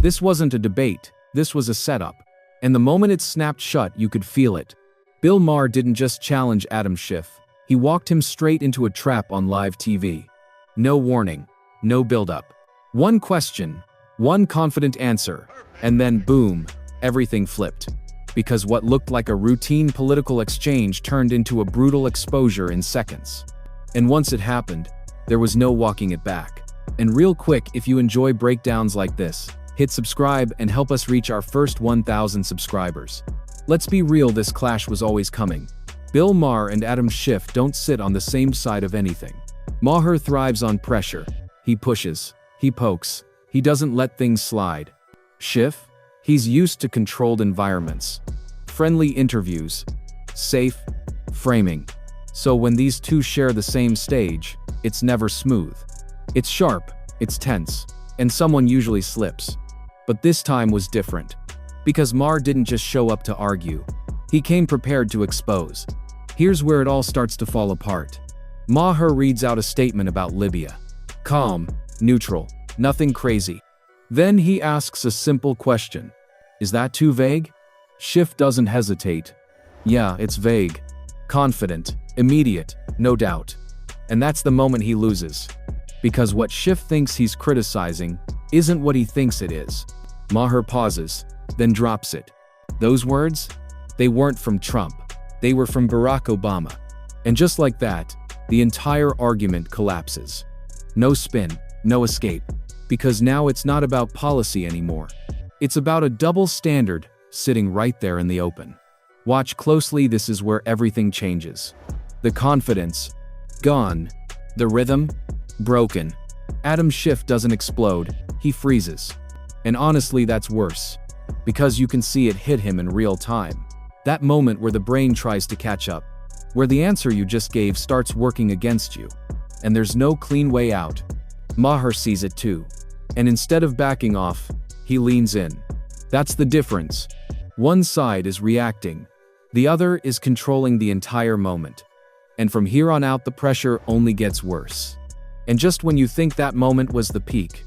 This wasn't a debate, this was a setup. And the moment it snapped shut, you could feel it. Bill Maher didn't just challenge Adam Schiff, he walked him straight into a trap on live TV. No warning, no build-up. One question, one confident answer, and then boom, everything flipped. Because what looked like a routine political exchange turned into a brutal exposure in seconds. And once it happened, there was no walking it back. And real quick, if you enjoy breakdowns like this, hit subscribe and help us reach our first 1,000 subscribers. Let's be real, this clash was always coming. Bill Maher and Adam Schiff don't sit on the same side of anything. Maher thrives on pressure. He pushes, he pokes, he doesn't let things slide. Schiff? He's used to controlled environments. Friendly interviews. Safe framing. So when these two share the same stage, it's never smooth. It's sharp, it's tense, and someone usually slips. But this time was different. Because Maher didn't just show up to argue. He came prepared to expose. Here's where it all starts to fall apart. Maher reads out a statement about Libya. Calm, neutral, nothing crazy. Then he asks a simple question. Is that too vague? Schiff doesn't hesitate. Yeah, it's vague. Confident, immediate, no doubt. And that's the moment he loses. Because what Schiff thinks he's criticizing isn't what he thinks it is. Maher pauses, then drops it. Those words? They weren't from Trump. They were from Barack Obama. And just like that, the entire argument collapses. No spin, no escape. Because now it's not about policy anymore. It's about a double standard sitting right there in the open. Watch closely, this is where everything changes. The confidence, gone. The rhythm, broken. Adam Schiff doesn't explode, he freezes. And honestly, that's worse. Because you can see it hit him in real time. That moment where the brain tries to catch up. Where the answer you just gave starts working against you. And there's no clean way out. Maher sees it too. And instead of backing off, he leans in. That's the difference. One side is reacting. The other is controlling the entire moment. And from here on out, the pressure only gets worse. And just when you think that moment was the peak,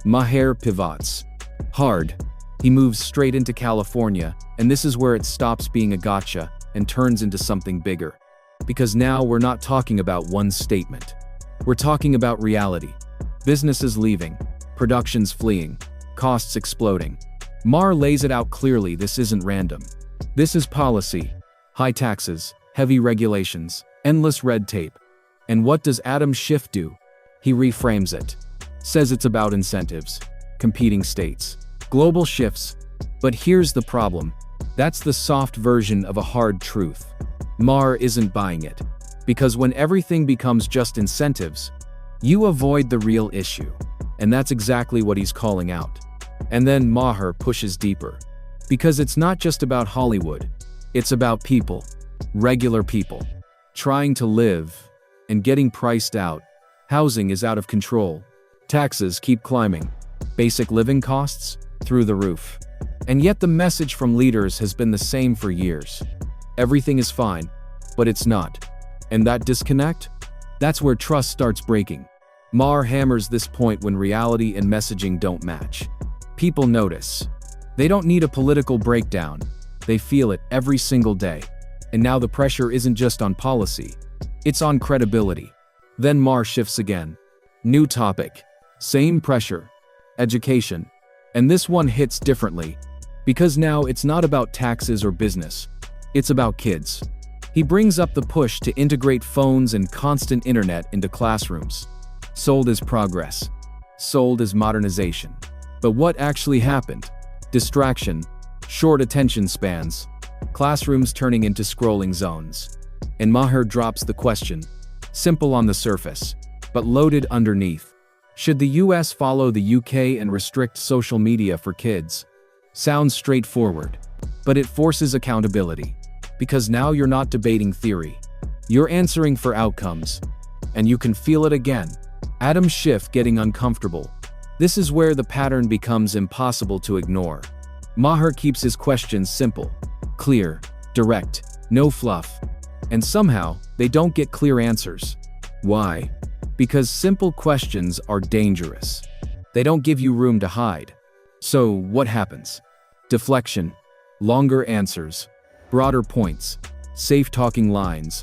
Maher pivots. Hard. He moves straight into California, and this is where it stops being a gotcha and turns into something bigger. Because now we're not talking about one statement. We're talking about reality. Businesses leaving, productions fleeing, costs exploding. Maher lays it out clearly, this isn't random. This is policy. High taxes, heavy regulations, endless red tape. And what does Adam Schiff do? He reframes it. Says it's about incentives, competing states, global shifts. But here's the problem. That's the soft version of a hard truth. Maher isn't buying it. Because when everything becomes just incentives, you avoid the real issue. And that's exactly what he's calling out. And then Maher pushes deeper. Because it's not just about Hollywood. It's about people. Regular people. Trying to live. And getting priced out. Housing is out of control. Taxes keep climbing. Basic living costs? Through the roof. And yet the message from leaders has been the same for years. Everything is fine. But it's not. And that disconnect? That's where trust starts breaking. Maher hammers this point when reality and messaging don't match. People notice. They don't need a political breakdown. They feel it every single day. And now the pressure isn't just on policy. It's on credibility. Then Maher shifts again. New topic. Same pressure. Education. And this one hits differently. Because now it's not about taxes or business. It's about kids. He brings up the push to integrate phones and constant internet into classrooms. Sold as progress. Sold as modernization. But what actually happened? Distraction. Short attention spans. Classrooms turning into scrolling zones. And Maher drops the question. Simple on the surface, but loaded underneath. Should the US follow the UK and restrict social media for kids? Sounds straightforward, but it forces accountability. Because now you're not debating theory. You're answering for outcomes. And you can feel it again. Adam Schiff getting uncomfortable. This is where the pattern becomes impossible to ignore. Maher keeps his questions simple, clear, direct, no fluff. And somehow, they don't get clear answers. Why? Because simple questions are dangerous. They don't give you room to hide. So, what happens? Deflection, longer answers, broader points, safe talking lines.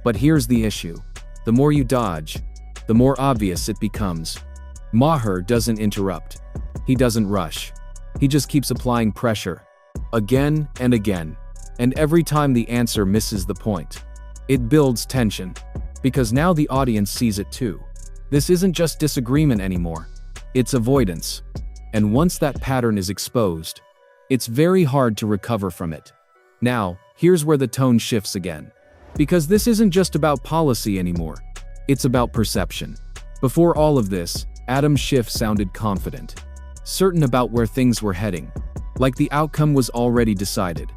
But here's the issue. The more you dodge, the more obvious it becomes. Maher doesn't interrupt. He doesn't rush. He just keeps applying pressure. Again and again. And every time the answer misses the point, it builds tension. Because now the audience sees it too. This isn't just disagreement anymore. It's avoidance. And once that pattern is exposed, it's very hard to recover from it. Now, here's where the tone shifts again. Because this isn't just about policy anymore. It's about perception. Before all of this, Schiff sounded confident, certain about where things were heading, like the outcome was already decided.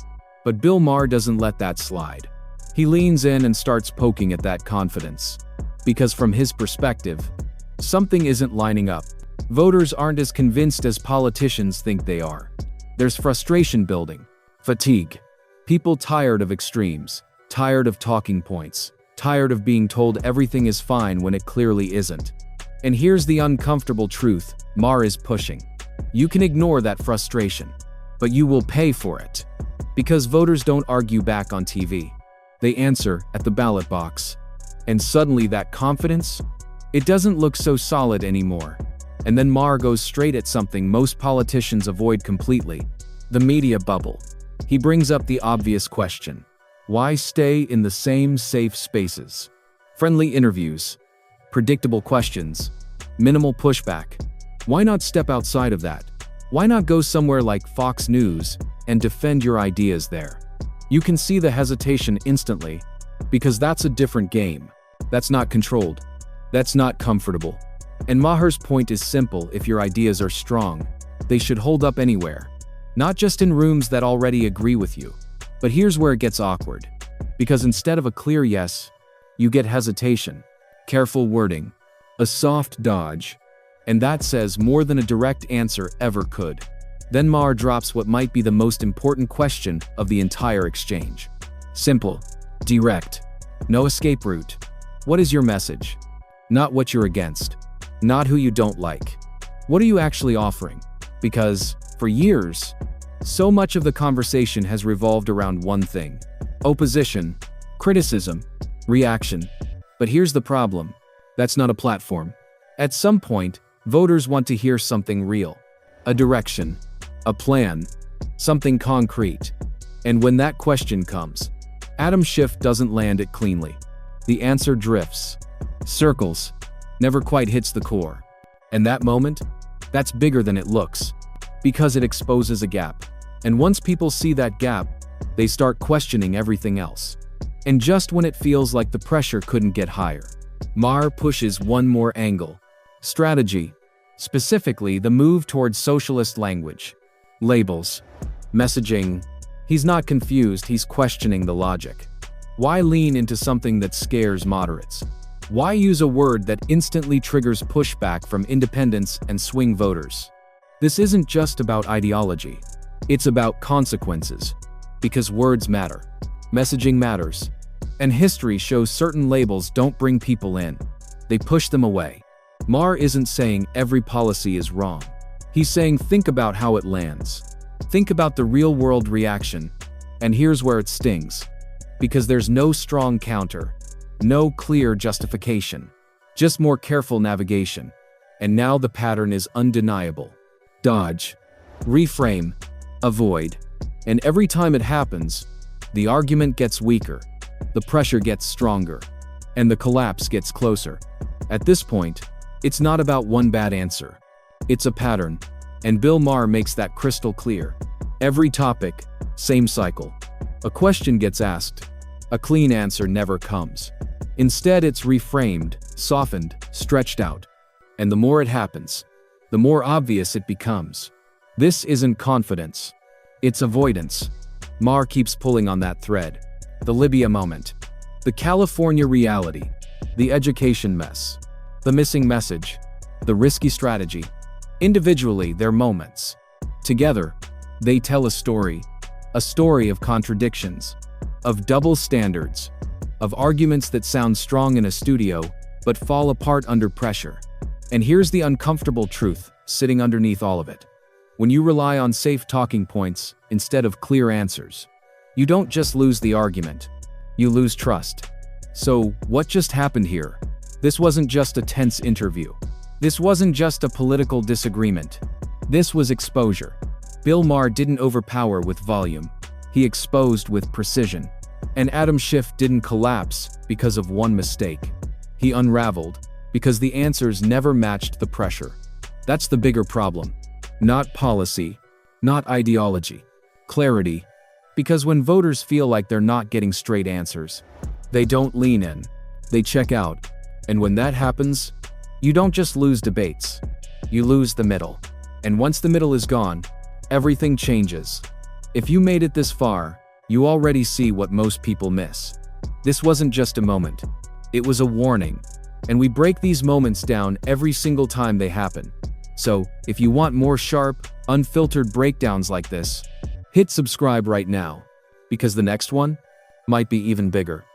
But Bill Maher doesn't let that slide. He leans in and starts poking at that confidence. Because from his perspective, something isn't lining up. Voters aren't as convinced as politicians think they are. There's frustration building, fatigue. People tired of extremes, tired of talking points, tired of being told everything is fine when it clearly isn't. And here's the uncomfortable truth Maher is pushing. You can ignore that frustration, but you will pay for it. Because voters don't argue back on TV. They answer at the ballot box. And suddenly that confidence, it doesn't look so solid anymore. And then Maher goes straight at something most politicians avoid completely: the media bubble. He brings up the obvious question. Why stay in the same safe spaces? Friendly interviews, predictable questions, minimal pushback. Why not step outside of that? Why not go somewhere like Fox News and defend your ideas there? You can see the hesitation instantly, because that's a different game. That's not controlled. That's not comfortable. And Maher's point is simple: if your ideas are strong, they should hold up anywhere. Not just in rooms that already agree with you. But here's where it gets awkward. Because instead of a clear yes, you get hesitation, careful wording, a soft dodge. And that says more than a direct answer ever could. Then Maher drops what might be the most important question of the entire exchange. Simple, direct, no escape route. What is your message? Not what you're against. Not who you don't like. What are you actually offering? Because, for years, so much of the conversation has revolved around one thing: opposition, criticism, reaction. But here's the problem. That's not a platform. At some point, voters want to hear something real. A direction, a plan, something concrete. And when that question comes, Schiff doesn't land it cleanly. The answer drifts, circles, never quite hits the core. And that moment, that's bigger than it looks, because it exposes a gap. And once people see that gap, they start questioning everything else. And just when it feels like the pressure couldn't get higher, Maher pushes one more angle. Strategy. Specifically, the move towards socialist language. Labels. Messaging. He's not confused, he's questioning the logic. Why lean into something that scares moderates? Why use a word that instantly triggers pushback from independents and swing voters? This isn't just about ideology. It's about consequences. Because words matter. Messaging matters. And history shows certain labels don't bring people in. They push them away. Maher isn't saying every policy is wrong. He's saying think about how it lands. Think about the real-world reaction. And here's where it stings. Because there's no strong counter. No clear justification. Just more careful navigation. And now the pattern is undeniable. Dodge. Reframe. Avoid. And every time it happens, the argument gets weaker. The pressure gets stronger. And the collapse gets closer. At this point, it's not about one bad answer. It's a pattern. And Bill Maher makes that crystal clear. Every topic, same cycle. A question gets asked. A clean answer never comes. Instead, it's reframed, softened, stretched out. And the more it happens, the more obvious it becomes. This isn't confidence. It's avoidance. Maher keeps pulling on that thread. The Libya moment. The California reality. The education mess. The missing message. The risky strategy. Individually, they're moments. Together, they tell a story of contradictions, of double standards, of arguments that sound strong in a studio but fall apart under pressure. And here's the uncomfortable truth sitting underneath all of it. when you rely on safe talking points instead of clear answers. You don't just lose the argument, you lose trust. So, what just happened here? This wasn't just a tense interview. This wasn't just a political disagreement. This was exposure. Bill Maher didn't overpower with volume. He exposed with precision. And Adam Schiff didn't collapse because of one mistake. He unraveled because the answers never matched the pressure. That's the bigger problem. Not policy, not ideology. Clarity. Because when voters feel like they're not getting straight answers, they don't lean in. They check out. And when that happens, you don't just lose debates. You lose the middle. And once the middle is gone, everything changes. If you made it this far, you already see what most people miss. This wasn't just a moment. It was a warning. And we break these moments down every single time they happen. So, if you want more sharp, unfiltered breakdowns like this, hit subscribe right now. Because the next one might be even bigger.